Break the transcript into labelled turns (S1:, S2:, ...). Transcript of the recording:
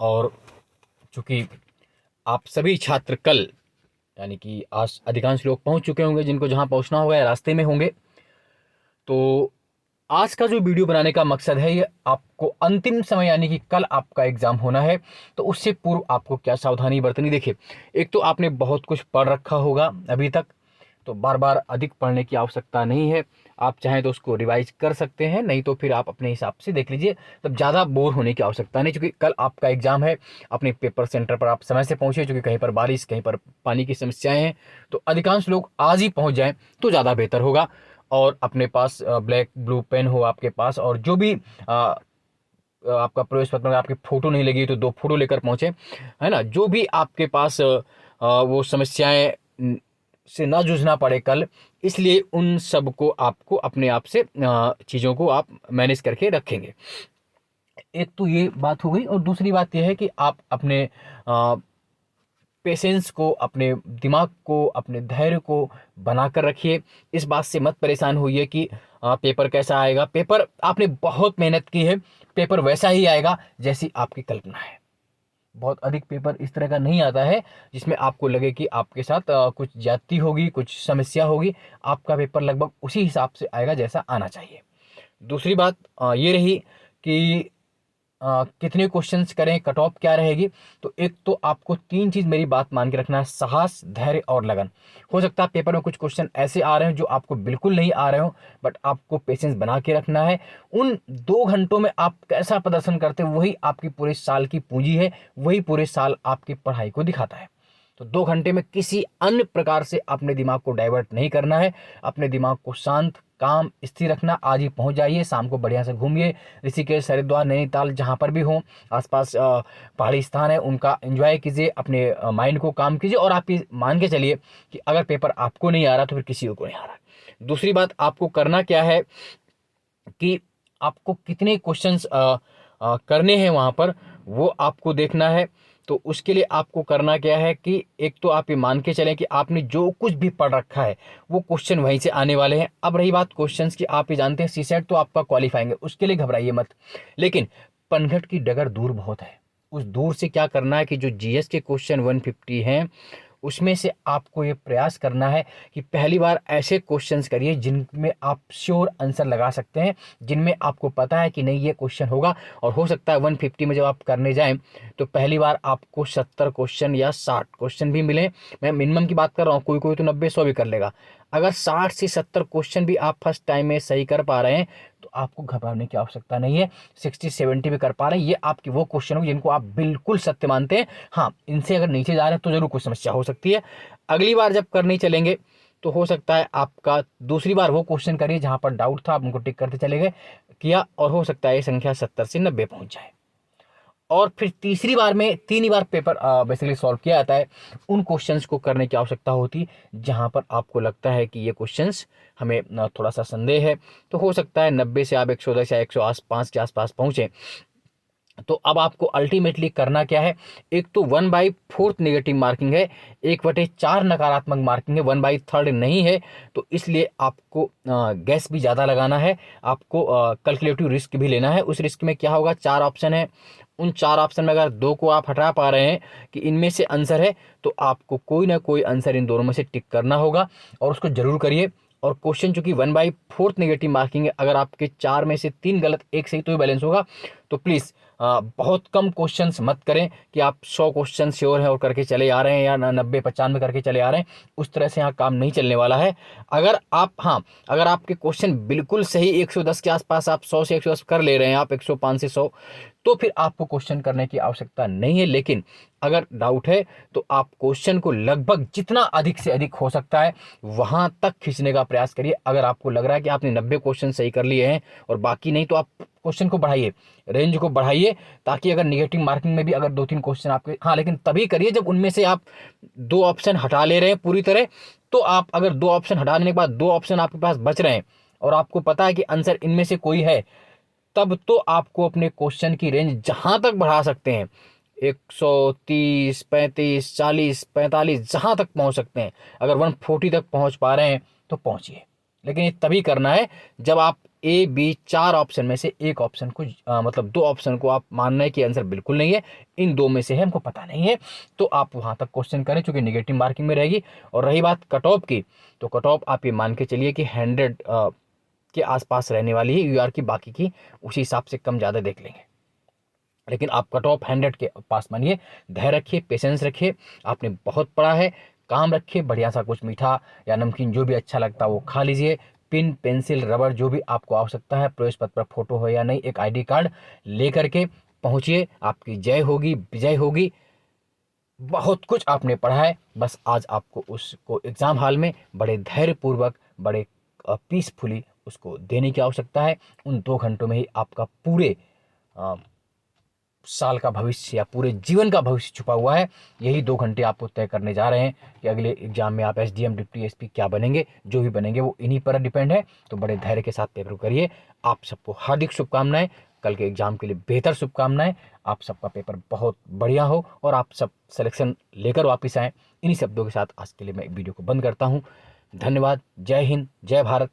S1: और चूँकि आप सभी छात्र कल, यानी कि आज अधिकांश लोग पहुंच चुके होंगे, जिनको जहां पहुंचना होगा या रास्ते में होंगे। तो आज का जो वीडियो बनाने का मकसद है, ये आपको अंतिम समय यानी कि कल आपका एग्जाम होना है, तो उससे पूर्व आपको क्या सावधानी बरतनी। देखिए, एक तो आपने बहुत कुछ पढ़ रखा होगा अभी तक, तो बार बार अधिक पढ़ने की आवश्यकता नहीं है। आप चाहें तो उसको रिवाइज कर सकते हैं, नहीं तो फिर आप अपने हिसाब से देख लीजिए। तब ज़्यादा बोर होने की आवश्यकता नहीं, क्योंकि कल आपका एग्जाम है। अपने पेपर सेंटर पर आप समय से पहुंचे, क्योंकि कहीं पर बारिश, कहीं पर पानी की समस्याएं हैं। तो अधिकांश लोग आज ही पहुंच जाएं तो ज़्यादा बेहतर होगा। और अपने पास ब्लैक ब्लू पेन हो आपके पास, और जो भी आपका प्रवेश पत्र में आपकी फ़ोटो नहीं लगी तो 2 फोटो लेकर पहुँचे, है ना। जो भी आपके पास वो समस्याएं से ना जूझना पड़े कल, इसलिए उन सब को आपको अपने आप से चीज़ों को आप मैनेज करके रखेंगे। एक तो ये बात हो गई, और दूसरी बात यह है कि आप अपने पेशेंस को, अपने दिमाग को, अपने धैर्य को बनाकर रखिए। इस बात से मत परेशान होइए कि पेपर कैसा आएगा। पेपर आपने बहुत मेहनत की है, पेपर वैसा ही आएगा जैसी आपकी कल्पना है। बहुत अधिक पेपर इस तरह का नहीं आता है जिसमें आपको लगे कि आपके साथ कुछ ज्यादती होगी, कुछ समस्या होगी। आपका पेपर लगभग उसी हिसाब से आएगा जैसा आना चाहिए। दूसरी बात ये रही कि कितने क्वेश्चंस करें, कट ऑफ क्या रहेगी। तो एक तो आपको 3 चीज़ मेरी बात मान के रखना है: साहस, धैर्य और लगन। हो सकता है पेपर में कुछ क्वेश्चन ऐसे आ रहे हो जो आपको बिल्कुल नहीं आ रहे हो, बट आपको पेशेंस बना के रखना है। उन 2 घंटों में आप कैसा प्रदर्शन करते हो, वही आपकी पूरे साल की पूंजी है, वही पूरे साल आपकी पढ़ाई को दिखाता है। तो 2 घंटे में किसी अन्य प्रकार से अपने दिमाग को डाइवर्ट नहीं करना है। अपने दिमाग को शांत, काम, स्थिर रखना। आज ही पहुंच जाइए, शाम को बढ़िया से घूमिए, ऋषिकेश, हरिद्वार, नैनीताल, जहाँ पर भी हो आसपास पहाड़ी स्थान है, उनका एंजॉय कीजिए, अपने माइंड को काम कीजिए। और आप ये मान के चलिए कि अगर पेपर आपको नहीं आ रहा तो फिर किसी को नहीं आ रहा। दूसरी बात आपको करना क्या है कि आपको कितने क्वेश्चंस करने हैं वहाँ पर, वो आपको देखना है। तो उसके लिए आपको करना क्या है कि एक तो आप ये मान के चलें कि आपने जो कुछ भी पढ़ रखा है वो क्वेश्चन वहीं से आने वाले हैं। अब रही बात क्वेश्चंस की, आप ये जानते हैं सीसेट तो आपका क्वालिफाइंग है, उसके लिए घबराइए मत। लेकिन पनघट की डगर दूर बहुत है। उस दूर से क्या करना है कि जो जीएस के क्वेश्चन 150 हैं, उसमें से आपको ये प्रयास करना है कि पहली बार ऐसे क्वेश्चंस करिए जिनमें आप श्योर आंसर लगा सकते हैं, जिनमें आपको पता है कि नहीं ये क्वेश्चन होगा। और हो सकता है 150 में जब आप करने जाएं तो पहली बार आपको 70 क्वेश्चन या 60 क्वेश्चन भी मिले। मैं मिनिमम की बात कर रहा हूँ, कोई कोई तो 90-100 भी कर लेगा। अगर 60 से 70 क्वेश्चन भी आप फर्स्ट टाइम में सही कर पा रहे हैं तो आपको घबराने की आवश्यकता नहीं है। 60-70 भी कर पा रहे हैं, ये आपकी वो क्वेश्चन हो जिनको आप बिल्कुल सत्य मानते हैं। हाँ, इनसे अगर नीचे जा रहे हैं तो जरूर कुछ समस्या हो सकती है। अगली बार जब करने चलेंगे तो हो सकता है आपका दूसरी बार वो क्वेश्चन करिए जहां पर डाउट था, आप उनको टिक करते चले गए, किया, और हो सकता है ये संख्या 70 से 90 पहुंच जाए। और फिर तीसरी बार में 3 ही बार पेपर बेसिकली सॉल्व किया जाता है। उन क्वेश्चंस को करने की आवश्यकता होती है जहां पर आपको लगता है कि ये क्वेश्चंस हमें थोड़ा सा संदेह है। तो हो सकता है 90 से आप 110 या 105 के आसपास पहुंचे। तो अब आपको अल्टीमेटली करना क्या है, एक तो 1/4 नेगेटिव मार्किंग है, 1/4 नकारात्मक मार्किंग है, 1/3 नहीं है। तो इसलिए आपको गैस भी ज़्यादा लगाना है, आपको कैलकुलेटिव रिस्क भी लेना है। उस रिस्क में क्या होगा, 4 ऑप्शन है। उन 4 ऑप्शन में अगर 2 को आप हटा पा रहे हैं कि इनमें से आंसर है, तो आपको कोई ना कोई आंसर इन दोनों में से टिक करना होगा, और उसको जरूर करिए। और क्वेश्चन चूंकि 1/4 नेगेटिव मार्किंग है, अगर आपके 4 में से 3 गलत, 1 सही, तो ही बैलेंस होगा। तो प्लीज़ बहुत कम क्वेश्चंस मत करें कि आप 100 क्वेश्चन श्योर हैं और करके चले आ रहे हैं, या 90-95 करके चले आ रहे हैं। उस तरह से यहाँ काम नहीं चलने वाला है। अगर आप, हाँ, अगर आपके क्वेश्चन बिल्कुल सही 110 के आसपास, आप 100 से 110 कर ले रहे हैं, आप 105 से 100, तो फिर आपको क्वेश्चन करने की आवश्यकता नहीं है। लेकिन अगर डाउट है तो आप क्वेश्चन को लगभग जितना अधिक से अधिक हो सकता है वहां तक खींचने का प्रयास करिए। अगर आपको लग रहा है कि आपने 90 क्वेश्चन सही कर लिए हैं और बाकी नहीं, तो आप क्वेश्चन को बढ़ाइए, रेंज को बढ़ाइए, ताकि अगर निगेटिव मार्किंग में भी अगर 2-3 क्वेश्चन आपके, हाँ, लेकिन तभी करिए जब उनमें से आप 2 ऑप्शन हटा ले रहे हैं पूरी तरह। तो आप अगर 2 ऑप्शन हटाने के बाद 2 ऑप्शन आपके पास बच रहे हैं और आपको पता है कि आंसर इनमें से कोई है, तब तो आपको अपने क्वेश्चन की रेंज जहां तक बढ़ा सकते हैं, 130, 35, 40, 45, जहां तक पहुंच सकते हैं, अगर 140 तक पहुंच पा रहे हैं तो पहुंचिए। लेकिन ये तभी करना है जब आप ए बी 4 ऑप्शन में से एक ऑप्शन को मतलब 2 ऑप्शन को आप मानना है कि आंसर बिल्कुल नहीं है, इन 2 में से है, हमको पता नहीं है, तो आप वहाँ तक क्वेश्चन करें, चूंकि नेगेटिव मार्किंग में रहेगी। और रही बात कट ऑफ की, तो कट ऑफ आप ये मान के चलिए कि 100 के आसपास रहने वाली है यूआर की, बाकी की उसी हिसाब से कम ज़्यादा देख लेंगे, लेकिन आप कट ऑफ 100 के पास मानिए। धैर्य रखिए, पेशेंस रखिए, आपने बहुत पढ़ा है, काम रखिए, बढ़िया सा कुछ मीठा या नमकीन जो भी अच्छा लगता है वो खा लीजिए। पिन, पेंसिल, रबड़ जो भी आपको आवश्यकता है, प्रवेश पत्र पर फोटो हो या नहीं, एक आईडी कार्ड लेकर के पहुंचिए, आपकी जय होगी, विजय होगी। बहुत कुछ आपने पढ़ा है, बस आज आपको उसको एग्जाम हॉल में बड़े धैर्यपूर्वक, बड़े पीसफुली उसको देने की आवश्यकता है। उन 2 घंटों में ही आपका पूरे साल का भविष्य या पूरे जीवन का भविष्य छुपा हुआ है। यही 2 घंटे आपको तय करने जा रहे हैं कि अगले एग्जाम में आप एसडीएम, डिप्टी एसपी क्या बनेंगे। जो भी बनेंगे वो इन्हीं पर डिपेंड है, तो बड़े धैर्य के साथ पेपर करिए। आप सबको हार्दिक शुभकामनाएं, कल के एग्जाम के लिए बेहतर शुभकामनाएं। आप सबका पेपर बहुत बढ़िया हो और आप सब सिलेक्शन लेकर वापस आएँ। इन्हीं शब्दों के साथ आज के लिए मैं वीडियो को बंद करता हूँ। धन्यवाद। जय हिंद, जय भारत।